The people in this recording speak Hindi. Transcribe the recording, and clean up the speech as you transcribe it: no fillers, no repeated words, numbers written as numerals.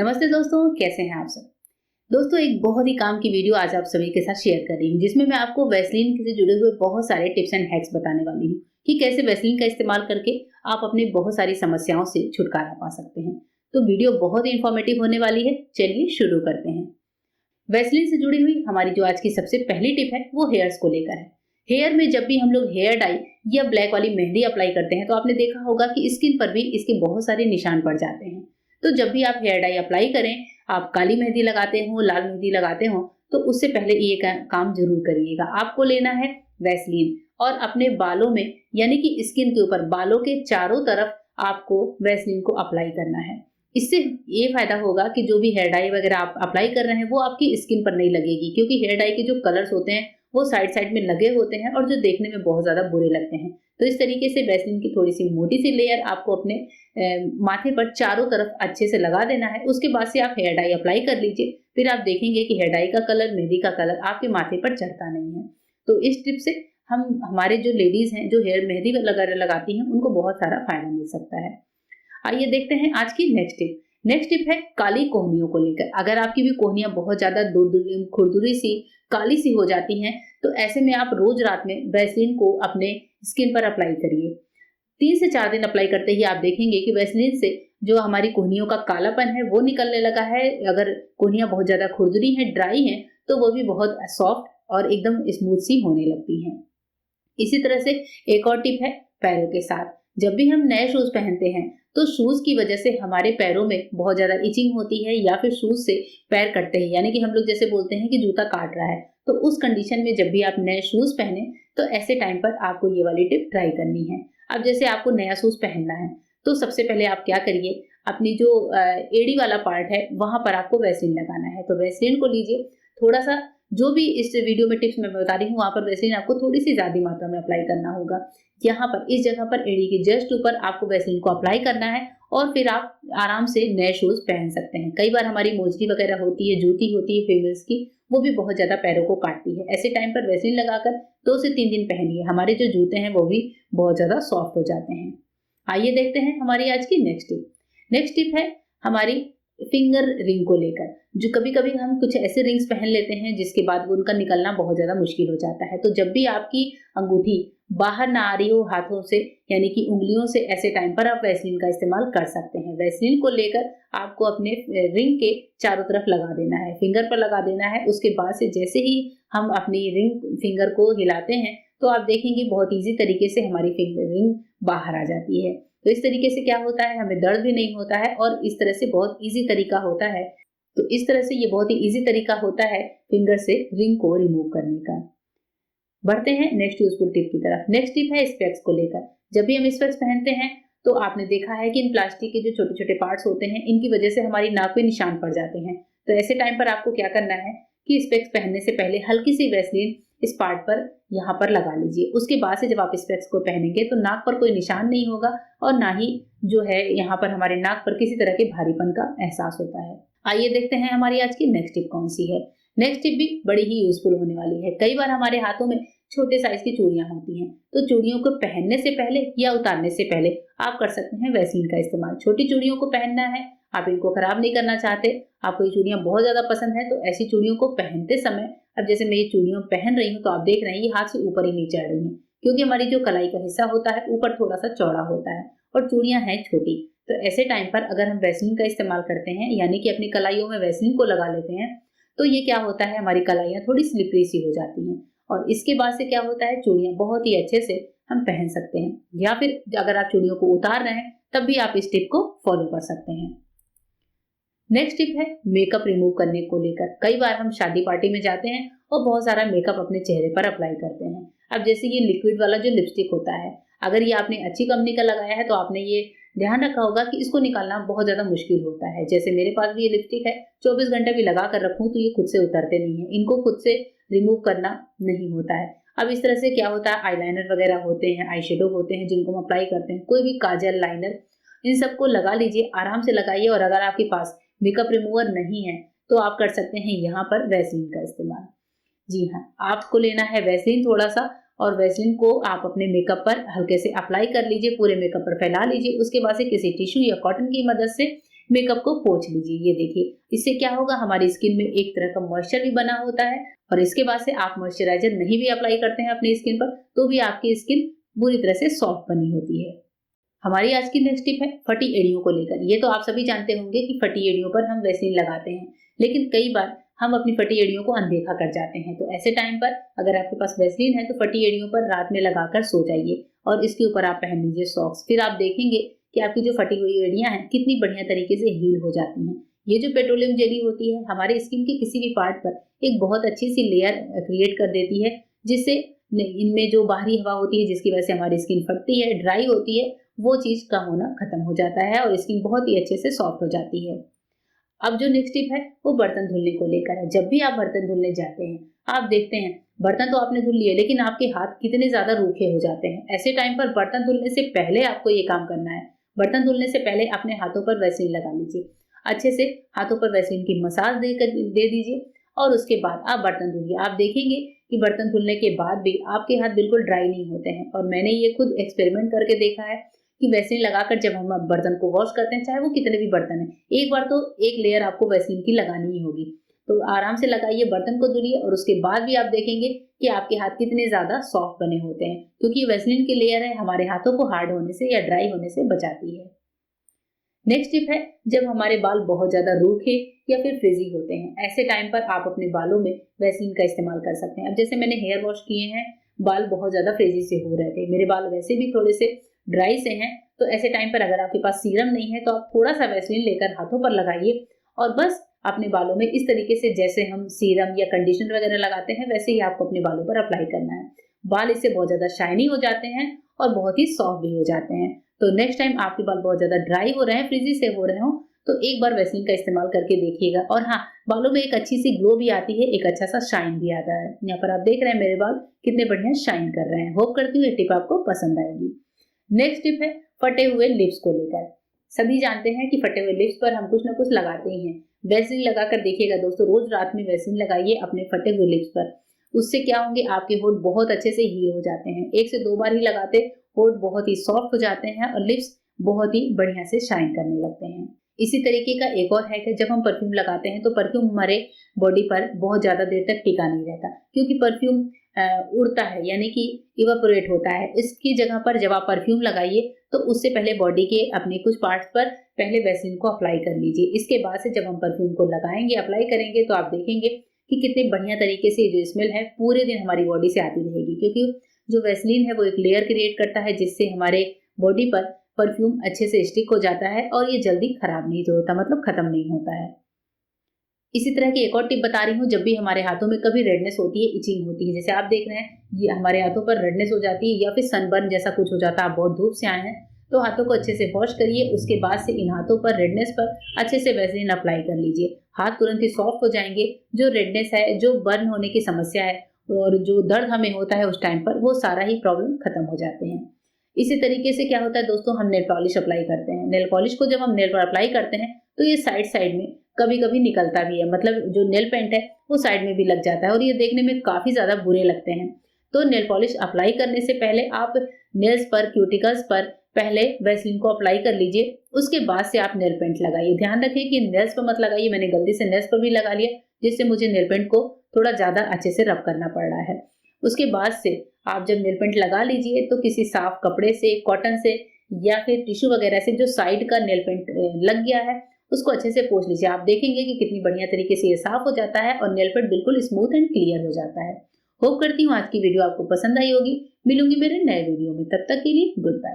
नमस्ते दोस्तों, कैसे हैं आप सब। दोस्तों, एक बहुत ही काम की वीडियो आज आप सभी के साथ शेयर कर रही हूँ, जिसमें मैं आपको वैसलीन से जुड़े हुए बहुत सारे टिप्स एंड हैक्स बताने वाली हूँ कि कैसे वैसलीन का इस्तेमाल करके आप अपनी बहुत सारी समस्याओं से छुटकारा पा सकते हैं। तो वीडियो बहुत ही इंफॉर्मेटिव होने वाली है। चलिए शुरू करते हैं। वैसलीन से जुड़ी हुई हमारी जो आज की सबसे पहली टिप है वो हेयर्स को लेकर है। हेयर में जब भी हम लोग हेयर डाई या ब्लैक वाली मेहंदी अप्लाई करते हैं तो आपने देखा होगा कि स्किन पर भी इसके बहुत सारे निशान पड़ जाते हैं। तो जब भी आप हेयर डाई अप्लाई करें, आप काली मेहंदी लगाते हो, लाल मेहंदी लगाते हो, तो उससे पहले ये काम जरूर करिएगा। आपको लेना है वैसलीन और अपने बालों में यानी कि स्किन के ऊपर बालों के चारों तरफ आपको वैसलीन को अप्लाई करना है। इससे ये फायदा होगा कि जो भी हेयर डाई वगैरह आप अप्लाई कर रहे हैं वो आपकी स्किन पर नहीं लगेगी, क्योंकि हेयर डाई के जो कलर्स होते हैं वो साइड साइड में लगे होते हैं और जो देखने में बहुत ज्यादा बुरे लगते हैं। तो इस तरीके से वैसलीन की थोड़ी सी मोटी सी लेयर आपको अपने माथे पर चारों तरफ अच्छे से लगा देना है। उसके बाद से आप हेयर डाई अप्लाई कर लीजिए। फिर आप देखेंगे कि हेयर डाई का कलर, मेहंदी का कलर आपके माथे पर चढ़ता नहीं है। तो इस टिप से हमारे जो लेडीज हैं जो हेयर मेहंदी वगैरह लगाती हैं उनको बहुत सारा फायदा मिल सकता है। आइए देखते हैं आज की नेक्स्ट टिप। नेक्स्ट टिप है काली कोहनियों को लेकर। अगर आपकी भी कोहनियां बहुत ज्यादा दुरदुरी, खुरदुरी सी, काली सी हो जाती हैं, तो ऐसे में आप रोज रात में वैसलीन को अपने स्किन पर अप्लाई करिए। 3 से 4 दिन अप्लाई करते ही आप देखेंगे कि वैसलीन से जो हमारी कोहनियों का कालापन है वो निकलने लगा है। अगर कोहनियां बहुत ज्यादा खुरदुरी हैं, ड्राई हैं, तो वो भी बहुत सॉफ्ट और एकदम स्मूथ सी होने लगती हैं। इसी तरह से एक और टिप है पैरों के साथ। जब भी हम नए शूज पहनते हैं तो शूज की वजह से हमारे पैरों में बहुत ज्यादा इचिंग होती है या फिर शूज से पैर कटते हैं, यानी कि हम लोग जैसे बोलते हैं कि जूता काट रहा है। तो उस कंडीशन में जब भी आप नए शूज पहने तो ऐसे टाइम पर आपको ये वाली टिप ट्राई करनी है। अब जैसे आपको नया शूज पहनना है तो सबसे पहले आप क्या करिए, अपनी जो एड़ी वाला पार्ट है वहां पर आपको वैसलीन लगाना है। तो वैसलीन को लीजिए, थोड़ा सा जो भी इस वीडियो में टिप्स मैं बता रही हूँ वहां पर वैसलीन आपको थोड़ी सी ज्यादा मात्रा में अप्लाई करना होगा। यहाँ पर इस जगह पर एड़ी के जस्ट ऊपर आपको वैसलीन को अप्लाई करना है और फिर आप आराम से नए शूज पहन सकते हैं। कई बार हमारी मोजरी वगैरह होती है, जूती होती है फीमेल्स की, वो भी बहुत ज्यादा पैरों को काटती है। ऐसे टाइम पर वैसलीन लगाकर 2 से 3 दिन पहनिए, हमारे जो जूते हैं वो भी बहुत ज्यादा सॉफ्ट हो जाते हैं। आइए देखते हैं हमारी आज की नेक्स्ट टिप। नेक्स्ट टिप है हमारी फिंगर रिंग को लेकर। जो कभी कभी हम कुछ ऐसे रिंग्स पहन लेते हैं जिसके बाद वो उनका निकलना बहुत ज्यादा मुश्किल हो जाता है। तो जब भी आपकी अंगूठी बाहर ना आ रही हो हाथों से, यानी कि उंगलियों से, ऐसे टाइम पर आप वैसलीन का इस्तेमाल कर सकते हैं। वैसलीन को लेकर आपको अपने रिंग के चारों तरफ लगा देना है, फिंगर पर लगा देना है। उसके बाद से जैसे ही हम अपनी रिंग फिंगर को हिलाते हैं तो आप देखेंगे बहुत ईजी तरीके से हमारी फिंगर रिंग बाहर आ जाती है। तो इस तरीके से क्या होता है, हमें दर्द भी नहीं होता है और इस तरह से बहुत ईजी तरीका होता है। तो इस तरह से ये बहुत ही ईजी तरीका होता है फिंगर से रिंग को रिमूव करने का। बढ़ते हैं नेक्स्ट यूजफुल टिप की तरफ। नेक्स्ट टिप है स्पेक्स को लेकर। जब भी हम स्पेक्स पहनते हैं तो आपने देखा है कि इन प्लास्टिक के जो छोटे छोटे पार्ट्स होते हैं इनकी वजह से हमारी नाक पे निशान पड़ जाते हैं। तो ऐसे टाइम पर आपको क्या करना है कि स्पेक्स पहनने से पहले हल्की सी वैसलीन इस पार्ट पर यहाँ पर लगा लीजिए। उसके बाद से जब आप स्पेक्स को पहनेंगे तो नाक पर कोई निशान नहीं होगा और ना ही जो है यहाँ पर हमारे नाक पर किसी तरह के भारीपन का एहसास होता है। आइए देखते हैं हमारी आज की नेक्स्ट टिप कौन सी है। नेक्स्ट टिप भी बड़ी ही यूजफुल होने वाली है। कई बार हमारे हाथों में छोटे साइज की चूड़ियां होती हैं, तो चूड़ियों को पहनने से पहले या उतारने से पहले आप कर सकते हैं वैसलीन का इस्तेमाल। छोटी चूड़ियों को पहनना है, आप इनको खराब नहीं करना चाहते, आपको ये चूड़ियां बहुत ज्यादा पसंद है, तो ऐसी चूड़ियों को पहनते समय, अब जैसे मैं ये चूड़ियां पहन रही हूँ तो आप देख रहे हैं ये हाथ से ऊपर ही नहीं चढ़ रही है, क्योंकि हमारी जो कलाई का हिस्सा होता है ऊपर थोड़ा सा चौड़ा होता है और चूड़ियां हैं छोटी। तो ऐसे टाइम पर अगर हम वैसलीन का इस्तेमाल करते हैं, यानी कि अपनी कलाइयों में वैसलीन को लगा लेते हैं, तो ये क्या होता है, हमारी कलाइयां थोड़ी स्लिपरी सी हो जाती हैं और इसके बाद से क्या होता है, चूड़ियां बहुत ही अच्छे से हम पहन सकते हैं। या फिर अगर आप चूड़ियों को उतार रहे हैं तब भी आप इस टिप को फॉलो कर सकते हैं। नेक्स्ट टिप है मेकअप रिमूव करने को लेकर। कई बार हम शादी पार्टी में जाते हैं और बहुत सारा मेकअप अपने चेहरे पर अप्लाई करते हैं। अब जैसे ये लिक्विड वाला जो लिपस्टिक होता है, अगर ये आपने अच्छी कंपनी का लगाया है तो आपने ये ध्यान रखा होगा कि इसको निकालना बहुत ज्यादा मुश्किल होता है। जैसे मेरे पास भी ये लिपस्टिक है, 24 घंटे भी लगा कर रखूं तो ये खुद से उतरते नहीं है, इनको खुद से रिमूव करना नहीं होता है। अब इस तरह से क्या होता है, आईलाइनर वगैरह होते हैं, आई शेडो होते हैं जिनको हम अप्लाई करते हैं, कोई भी काजल, लाइनर, इन सबको लगा लीजिए, आराम से लगाइए। और अगर आपके पास मेकअप रिमूवर नहीं है तो आप कर सकते हैं यहाँ पर वैसलीन का इस्तेमाल। जी हाँ, आपको लेना है वैसलीन थोड़ा सा और वैसलीन को आप अपने मेकअप पर हल्के से अप्लाई कर लीजिए, पूरे मेकअप पर फैला लीजिए। उसके बाद से किसी टिश्यू या कॉटन की मदद से मेकअप को पोंछ लीजिए। ये देखिए, इससे क्या होगा, हमारी स्किन में एक तरह का मॉइस्चर भी बना होता है और इसके बाद से आप मॉइस्चराइजर नहीं भी अप्लाई करते हैं अपनी स्किन पर तो भी आपकी स्किन पूरी तरह से सॉफ्ट बनी होती है। हमारी आज की नेक्स्ट टिप है फटी एड़ियों को लेकर। ये तो आप सभी जानते होंगे कि फटी एड़ियों पर हम वैसलीन लगाते हैं, लेकिन कई बार हम अपनी फटी एड़ियों को अनदेखा कर जाते हैं। तो ऐसे टाइम पर अगर आपके पास वैसलीन है तो फटी एड़ियों पर रात में लगाकर सो जाइए और इसके ऊपर आप पहन लीजिए सॉक्स। फिर आप देखेंगे कि आपकी जो फटी हुई एड़ियां हैं कितनी बढ़िया तरीके से हील हो जाती हैं। ये जो पेट्रोलियम जेली होती है हमारे स्किन के किसी भी पार्ट पर एक बहुत अच्छी सी लेयर क्रिएट कर देती है, जिससे इनमें जो बाहरी हवा होती है जिसकी वजह से हमारी स्किन फटती है, ड्राई होती है, वो चीज का होना खत्म हो जाता है और स्किन बहुत ही अच्छे से सॉफ्ट हो जाती है। अब जो नेक्स्ट टिप है वो बर्तन धुलने को लेकर है। जब भी आप बर्तन धुलने जाते हैं, आप देखते हैं बर्तन तो आपने धुल लिए लेकिन आपके हाथ कितने ज्यादा रूखे हो जाते हैं। ऐसे टाइम पर बर्तन धुलने से पहले आपको ये काम करना है। बर्तन धुलने से पहले अपने हाथों पर वैसलीन लगा लीजिए, अच्छे से हाथों पर वैसलीन की मसाज दे दीजिए और उसके बाद आप बर्तन धुलिए। आप देखेंगे कि बर्तन धुलने के बाद भी आपके हाथ बिल्कुल ड्राई नहीं होते हैं और मैंने ये खुद एक्सपेरिमेंट करके देखा है कि वैसलीन लगाकर जब हम बर्तन को वॉश करते हैं, चाहे वो कितने भी बर्तन हैं, एक बार तो एक लेयर आपको वैसलीन की लगानी ही होगी। तो आराम से लगाइए, बर्तन को धुलिए और उसके बाद भी आप देखेंगे कि आपके हाथ कितने ज्यादा सॉफ्ट बने होते हैं, क्योंकि वैसलीन की लेयर है हमारे हाथों को हार्ड होने से या ड्राई होने से बचाती है। नेक्स्ट टिप है जब हमारे बाल बहुत ज्यादा रूखे या फिर फ्रिजी होते हैं, ऐसे टाइम पर आप अपने बालों में वैसलीन का इस्तेमाल कर सकते हैं। अब जैसे मैंने हेयर वॉश किए हैं, बाल बहुत ज्यादा फ्रिजी से हो रहे थे, मेरे बाल वैसे भी थोड़े से ड्राई से हैं, तो ऐसे टाइम पर अगर आपके पास सीरम नहीं है तो आप थोड़ा सा वैसलीन लेकर हाथों पर लगाइए और बस अपने बालों में इस तरीके से जैसे हम सीरम या कंडीशनर वगैरह लगाते हैं वैसे ही आपको अपने बालों पर अप्लाई करना है। बाल इससे बहुत ज्यादा शाइनी हो जाते हैं और बहुत ही सॉफ्ट भी हो जाते हैं। तो नेक्स्ट टाइम आपके बाल बहुत ज्यादा ड्राई हो रहे हैं, फ्रिजी से हो रहे हो, तो एक बार वैसलीन का इस्तेमाल करके देखिएगा। और हाँ, बालों में एक अच्छी सी ग्लो भी आती है, एक अच्छा सा शाइन भी आता है। यहाँ पर आप देख रहे हैं मेरे बाल कितने बढ़िया शाइन कर रहे हैं। होप करती हूँ ये टिप आपको पसंद आएगी। नेक्स्ट टिप है फटे हुए लिप्स को लेकर। सभी जानते हैं कि फटे हुए लिप्स पर हम कुछ ना कुछ लगाते ही हैं। वैसलीन लगाकर देखिएगा दोस्तों, रोज रात में वैसलीन लगाइए अपने फटे हुए लिप्स पर। उससे क्या होंगे, आपके होंठ बहुत अच्छे से हील हो जाते हैं। 1 से 2 बार ही लगाते होंठ बहुत ही सॉफ्ट हो जाते हैं और लिप्स बहुत ही बढ़िया से शाइन करने लगते हैं। इसी तरीके का एक और हैक है, जब हम परफ्यूम लगाते हैं तो परफ्यूम हमारे बॉडी पर बहुत ज्यादा देर तक टिका नहीं रहता, क्योंकि परफ्यूम उड़ता है यानी कि इवापोरेट होता है। इसकी जगह पर जब आप परफ्यूम लगाइए तो उससे पहले बॉडी के अपने कुछ पार्ट्स पर पहले वैसलीन को अप्लाई कर लीजिए। इसके बाद से जब हम परफ्यूम को लगाएंगे, अप्लाई करेंगे, तो आप देखेंगे कि कितने बढ़िया तरीके से जो स्मेल है पूरे दिन हमारी बॉडी से आती रहेगी, क्योंकि जो वैसलीन है वो एक लेयर क्रिएट करता है जिससे हमारे बॉडी पर परफ्यूम अच्छे से स्टिक हो जाता है और ये जल्दी खराब नहीं होता, मतलब खत्म नहीं होता है। इसी तरह की एक और टिप बता रही हूँ, जब भी हमारे हाथों में कभी रेडनेस होती है, इचिंग होती है, जैसे आप देख रहे हैं ये हमारे हाथों पर रेडनेस हो जाती है या फिर सनबर्न जैसा कुछ हो जाता है, आप बहुत धूप से आए हैं, तो हाथों को अच्छे से वॉश करिए। उसके बाद से इन हाथों पर रेडनेस पर अच्छे से वैसलीन अप्लाई कर लीजिए। हाथ तुरंत ही सॉफ्ट हो जाएंगे। जो रेडनेस है, जो बर्न होने की समस्या है और जो दर्द हमें होता है उस टाइम पर, वो सारा ही प्रॉब्लम खत्म हो जाते हैं। इसी तरीके से क्या होता है दोस्तों, हम नेल पॉलिश अप्लाई करते हैं। नेल पॉलिश को जब हम नेल पर अप्लाई करते हैं तो ये साइड साइड में कभी कभी निकलता भी है, मतलब जो नेल पेंट है वो साइड में भी लग जाता है और ये देखने में काफी ज्यादा बुरे लगते हैं। तो नेल पॉलिश अप्लाई करने से पहले आप नेल्स पर, क्यूटिकल्स पर पहले वैसलीन को अप्लाई कर लीजिए। उसके बाद से आप नेल पेंट लगाइए। ध्यान रखिए कि नेल्स पर मत लगाइए, मैंने गलती से नेल्स पर भी लगा लिया जिससे मुझे नेल पेंट को थोड़ा ज्यादा अच्छे से रब करना पड़ रहा है। उसके बाद से आप जब नेल पेंट लगा लीजिए तो किसी साफ कपड़े से, कॉटन से या फिर टिश्यू वगैरह से जो साइड का नेल पेंट लग गया है उसको अच्छे से पोंछ लीजिए। आप देखेंगे कि कितनी बढ़िया तरीके से ये साफ हो जाता है और नेल पेंट बिल्कुल स्मूथ एंड क्लियर हो जाता है। होप करती हूँ आज की वीडियो आपको पसंद आई होगी। मिलूंगी मेरे नए वीडियो में, तब तक के लिए गुड बाय।